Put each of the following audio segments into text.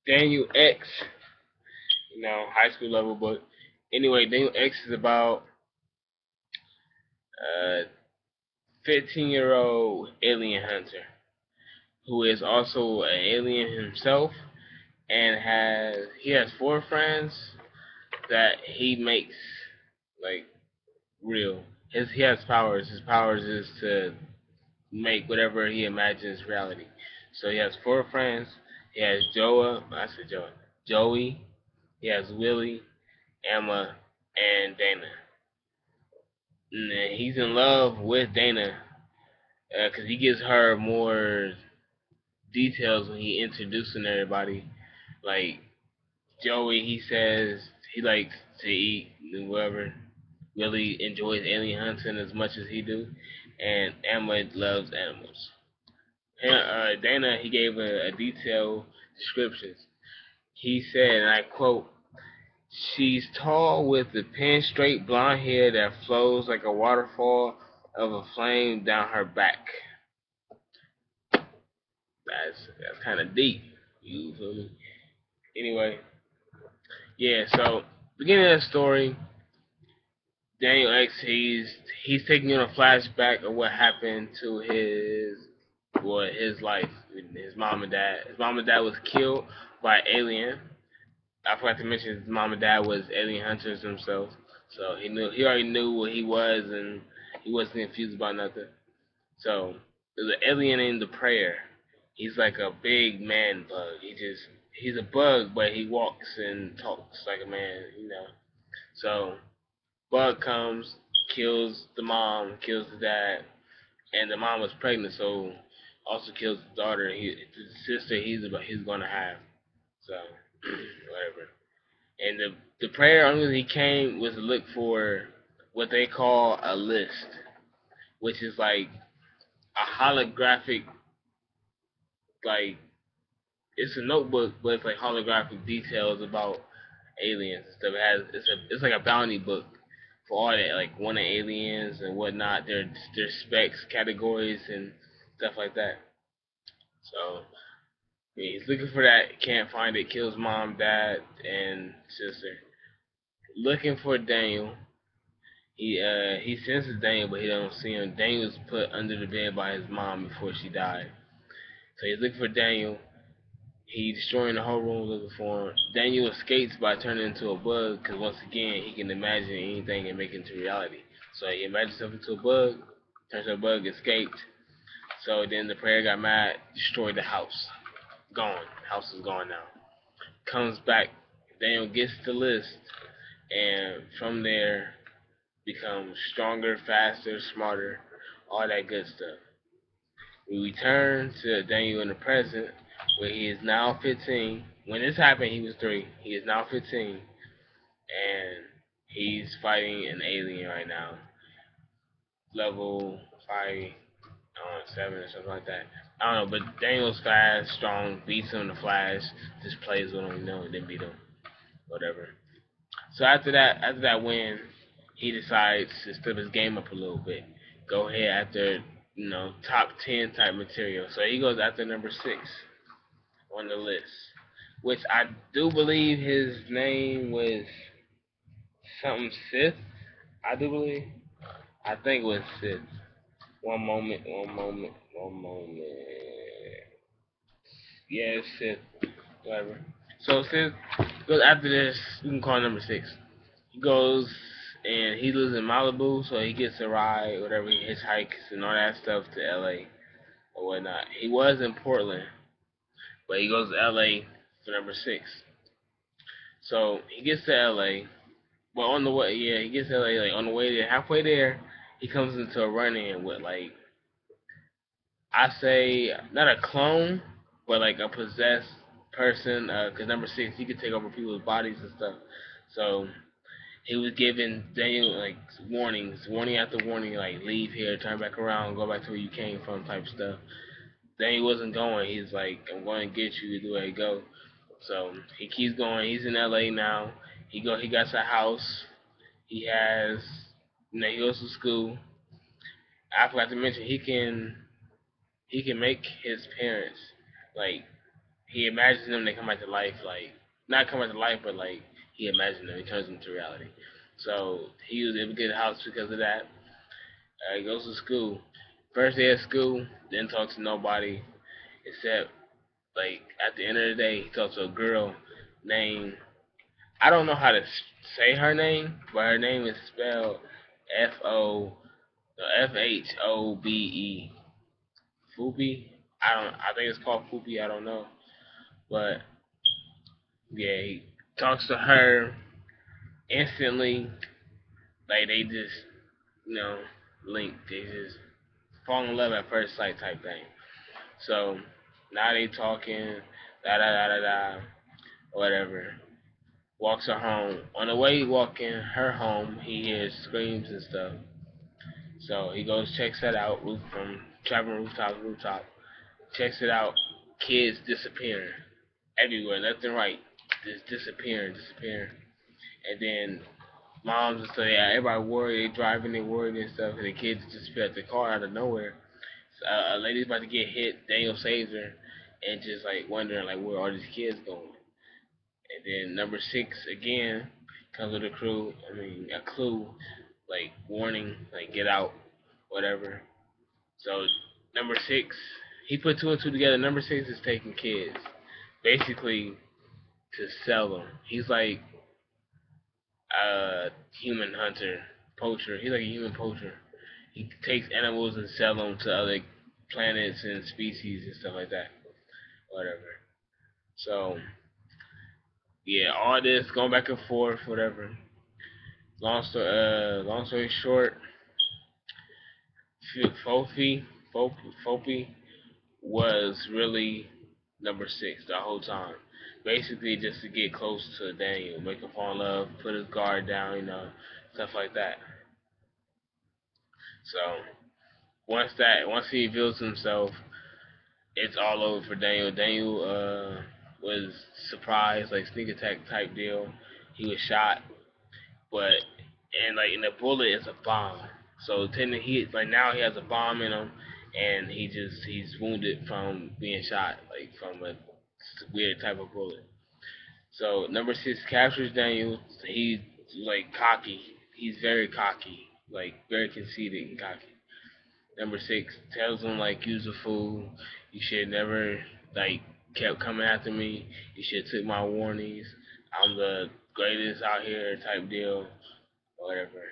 Daniel X, high school level. But anyway, Daniel X is about a 15-year-old alien hunter who is also an alien himself, and he has four friends that he makes like real. He has powers. His powers is to make whatever he imagines reality. So he has four friends. He has Joey. He has Willie, Emma, and Dana. And then he's in love with Dana because he gives her more details when he introducing everybody. Like Joey, he says he likes to eat and whatever. Willie enjoys alien hunting as much as he do, and Emma loves animals. Dana, he gave a detailed description. He said, and I quote, "She's tall with the pin straight blonde hair that flows like a waterfall of a flame down her back." That's kind of deep. You feel me? Anyway, yeah. So beginning of the story, Daniel X, he's taking on a flashback of what happened to his life, his mom and dad. His mom and dad was killed by an alien. I forgot to mention his mom and dad was alien hunters themselves, so he already knew what he was, and he wasn't confused about nothing. So there's an alien named the Prayer. He's like a big man bug. He's a bug, but he walks and talks like a man. So Bug comes, kills the mom, kills the dad, and the mom was pregnant, so also kills the daughter. The sister he's gonna have. So whatever. And the prayer only reason he came was to look for what they call a list, which is like a holographic, like it's a notebook, but it's like holographic details about aliens and stuff. It's like a bounty book for all that, like wanted aliens and whatnot, their specs, categories, and stuff like that. So yeah, he's looking for that, can't find it, kills mom, dad, and sister. Looking for Daniel. He senses Daniel, but he don't see him. Daniel was put under the bed by his mom before she died. So he's looking for Daniel. He's destroying the whole room looking for him. Daniel escapes by turning into a bug because once again he can imagine anything and make it into reality. So he imagines himself into a bug, turns into a bug, escaped. So then the prayer got mad, destroyed the house. Gone. House is gone now. Comes back. Daniel gets the list, and from there becomes stronger, faster, smarter, all that good stuff. We return to Daniel in the present, where he is now 15. When this happened, he was 3. He is now 15, and he's fighting an alien right now, level 5, 7 or something like that. I don't know, but Daniel's fast, strong, beats him in the Flash, just plays with him, and then beat him, whatever. So after that win, he decides to step his game up a little bit. Go ahead after top 10 type material. So he goes after number 6 on the list, which I do believe his name was something Sith. I do believe. I think it was Sith. One moment, one moment, one moment. Yeah, it's Sith. Whatever. So Sith goes after this. You can call number 6. He goes and he lives in Malibu, so he gets a ride, whatever, he hitchhikes and all that stuff to LA or whatnot. He was in Portland, but he goes to LA for number 6. So he gets to LA, but on the way, yeah, he gets to LA, like on the way there, halfway there, he comes into a run-in with like, I say, not a clone, but like a possessed person, cause number 6, he could take over people's bodies and stuff. So he was giving Daniel like warning after warning, like leave here, turn back around, go back to where you came from, type stuff. Daniel wasn't going. He's like, I'm going to get you either way you go. So he keeps going. He's in LA now. He got a house. He has, he goes to school. I forgot to mention he can make his parents like he imagines them, they come back to life, like not come back to life, but like he imagines them, he turns them to reality. So he was able to get a house because of that. He goes to school. First day at school, didn't talk to nobody except like at the end of the day, he talked to a girl named, I don't know how to say her name, but her name is spelled Fhobe. Fubi. I think it's called Fubi. I don't know, but yeah, he talks to her instantly. Like they just, you know, link. They just fall in love at first sight type thing. So now they talking, da da da da da, whatever. Walks her home. On the way walking her home, he hears screams and stuff. So he goes, checks that out, roof from traveling rooftop to rooftop. Checks it out. Kids disappearing everywhere, left and right, just disappearing. And then moms and stuff, yeah, everybody worried, they driving, they worried and stuff, and the kids disappear at the car out of nowhere. So, a lady's about to get hit. Daniel saves her, and just like wondering like where are these kids going. And then number six again comes with a crew. I mean a clue, like warning, like get out, whatever. So number six, he put two and two together. Number six is taking kids, basically to sell them. He's like a human hunter, poacher. He's like a human poacher. He takes animals and sell them to other planets and species and stuff like that. Whatever. So yeah, all this going back and forth, whatever. Long story short, Fofi, Fofi was really number six the whole time. Basically, just to get close to Daniel, make him fall in love, put his guard down, stuff like that. So once he reveals himself, it's all over for Daniel. Daniel was surprised, like sneak attack type deal. He was shot, but and like in the bullet is a bomb. So technically, he like now he has a bomb in him, and he's wounded from being shot, like from a weird type of bullet. So number six captures Daniel. He's like cocky. He's very cocky, like very conceited and cocky. Number six tells him like you's a fool. You should never like kept coming after me. You should took my warnings. I'm the greatest out here type deal or whatever.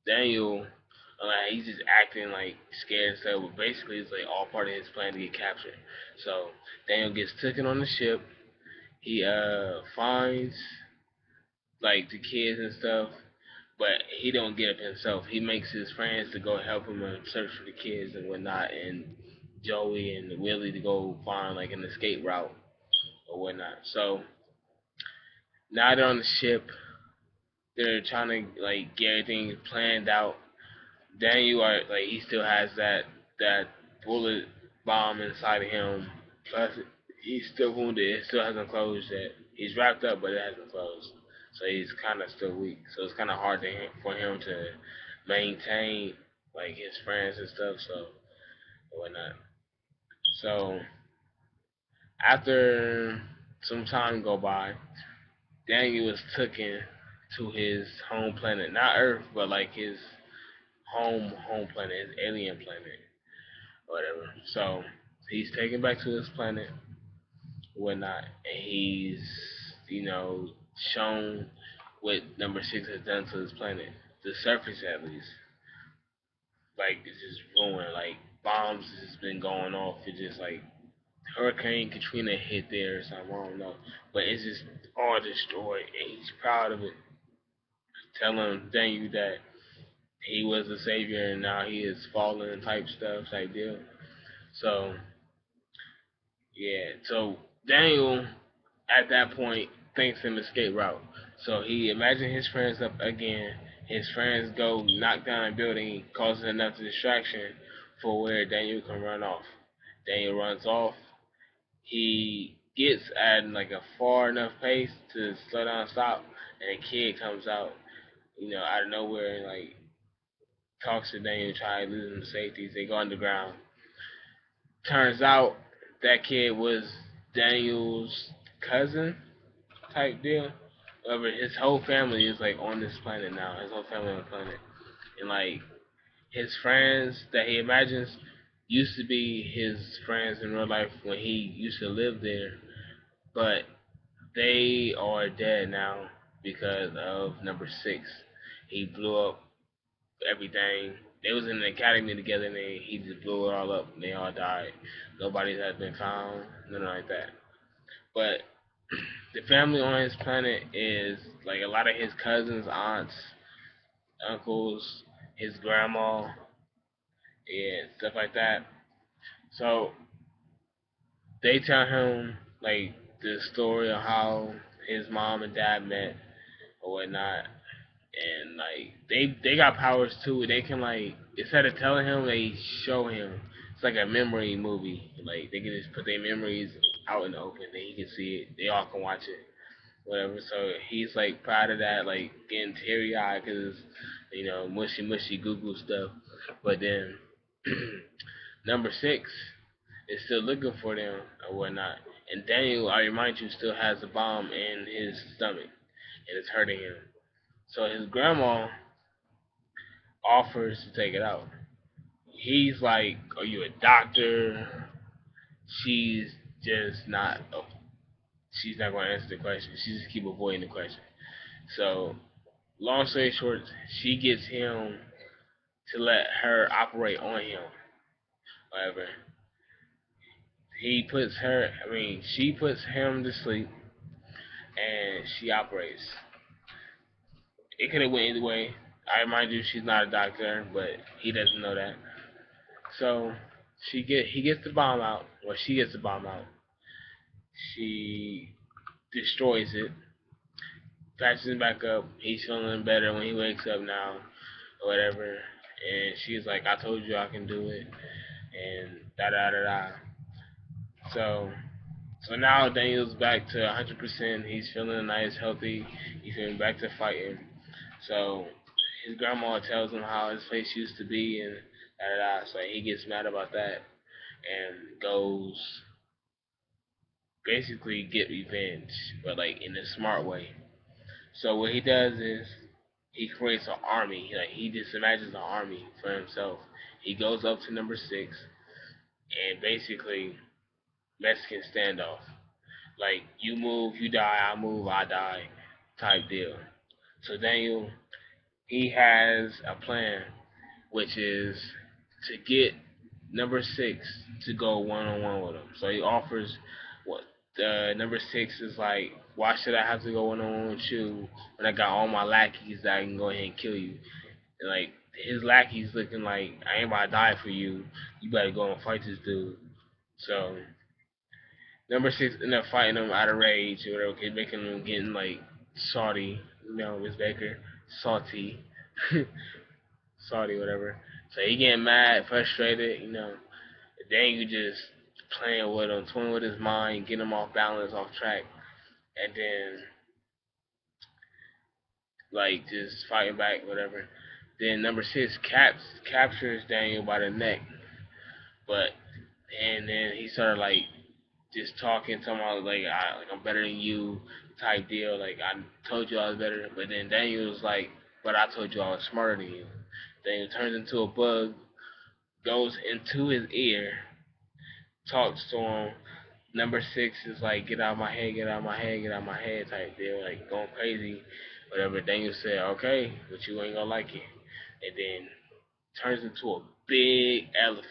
Daniel, like he's just acting like scared and stuff, but basically it's like all part of his plan to get captured. So Daniel gets taken on the ship. He finds like the kids and stuff, but he don't get up himself. He makes his friends to go help him and search for the kids and whatnot, and Joey and Willie to go find like an escape route or whatnot. So now they're on the ship. They're trying to like get everything planned out. Daniel, like he still has that bullet bomb inside of him. Plus, he's still wounded. It still hasn't closed yet. He's wrapped up, but it hasn't closed. So he's kind of still weak. So it's kind of hard for him to maintain like his friends and stuff. So whatnot. So after some time go by, Daniel was taken to his home planet, not Earth, but like his home planet, his alien planet, whatever. So he's taken back to his planet, whatnot, and he's shown what number six has done to his planet, the surface at least. Like it's just ruined. Like bombs has just been going off. It's just like Hurricane Katrina hit there or something. I don't know, but it's just all destroyed, and he's proud of it. Telling Daniel that he was the savior and now he is fallen type stuff type deal. So yeah, so Daniel at that point thinks an escape route. So he imagines his friends up again. His friends go knock down a building, causes enough distraction for where Daniel can run off. Daniel runs off. He gets at like a far enough pace to slow down and stop, and a kid comes out, out of nowhere and like talks to Daniel, try to lose him to safety. They go underground. Turns out that kid was Daniel's cousin type deal. However, his whole family is like on this planet now. His whole family on the planet, and like his friends that he imagines used to be his friends in real life when he used to live there, but they are dead now because of number six. He blew up everything. They was in the academy together and he just blew it all up and they all died. Nobody has been found, nothing like that. But the family on his planet is like a lot of his cousins, aunts, uncles, his grandma, and stuff like that. So they tell him like the story of how his mom and dad met or whatnot, and like they got powers too. They can like instead of telling him, they show him. It's like a memory movie. Like they can just put their memories out in the open, then he can see it. They all can watch it, whatever. So he's like proud of that, like getting teary eyed because mushy mushy Google stuff. But then number six is still looking for them or whatnot. And Daniel, I remind you, still has a bomb in his stomach and it's hurting him. So his grandma offers to take it out. He's like, "Are you a doctor?" She's just not. She's not going to answer the question. She just keep avoiding the question. So, long story short, she gets him to let her operate on him. However, he puts her. I mean, she puts him to sleep, and she operates. It could have went either way. I remind you, she's not a doctor, but he doesn't know that. So he gets the bomb out. Well, she gets the bomb out. She destroys it, patches him back up. He's feeling better when he wakes up now, or whatever. And she's like, "I told you I can do it," and da da da da. So now Daniel's back to 100%. He's feeling nice, healthy. He's feeling back to fighting. So his grandma tells him how his face used to be and da da da. So he gets mad about that and goes basically get revenge, but like in a smart way. So what he does is he creates an army. Like he just imagines an army for himself. He goes up to number six and basically Mexican standoff. Like you move, you die, I move, I die, type deal. So Daniel, he has a plan, which is to get number six to go one on one with him. So he offers what number six is like. Why should I have to go one on one with you when I got all my lackeys that I can go ahead and kill you? And like his lackeys looking like I ain't about to die for you. You better go and fight this dude. So number six ended up fighting him out of rage or whatever, okay, making him getting like salty, Miss Baker, salty, salty, whatever. So he getting mad, frustrated, then you just playing with him, toying with his mind, getting him off balance, off track, and then like just fighting back, whatever. Then number six captures Daniel by the neck, but and then he started like just talking, talking about like I'm better than you type deal. Like I told you I was better, but then Daniel was like, but I told you I was smarter than you. Daniel turns into a bug, goes into his ear, talks to him. Number six is like, get out of my head, get out of my head, get out of my head type deal, like going crazy. Whatever. Daniel said, okay, but you ain't gonna like it. And then turns into a big elephant,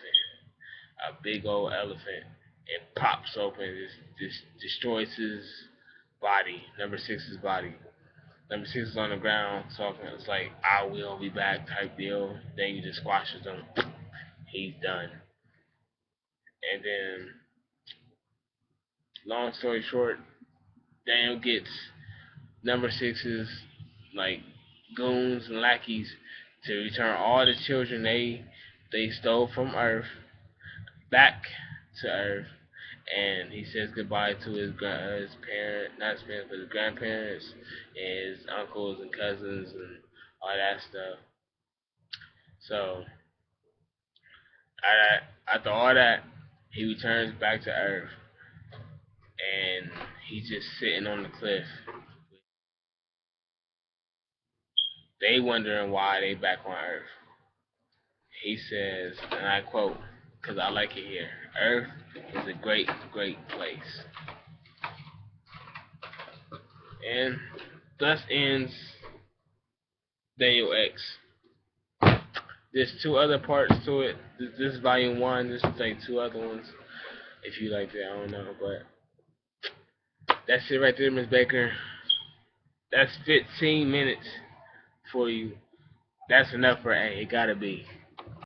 a big old elephant. It pops open, just destroys his body, number six's body. Number six is on the ground talking. It's like, I will be back type deal. Then you just squashes him. He's done. And then, long story short, Daniel gets number six's like goons and lackeys to return all the children they stole from Earth back to Earth, and he says goodbye to his parent, not his parents, but his grandparents, and his uncles and cousins and all that stuff. So after all that, he returns back to Earth, and he's just sitting on the cliff. They wondering why they back on Earth. He says, and I quote, because I like it here, Earth is a great, great place. And thus ends Daniel X. There's two other parts to it. This is volume one. There's like two other ones. If you like that, I don't know, but that's it right there, Miss Baker. That's 15 minutes for you. That's enough for A. It gotta be.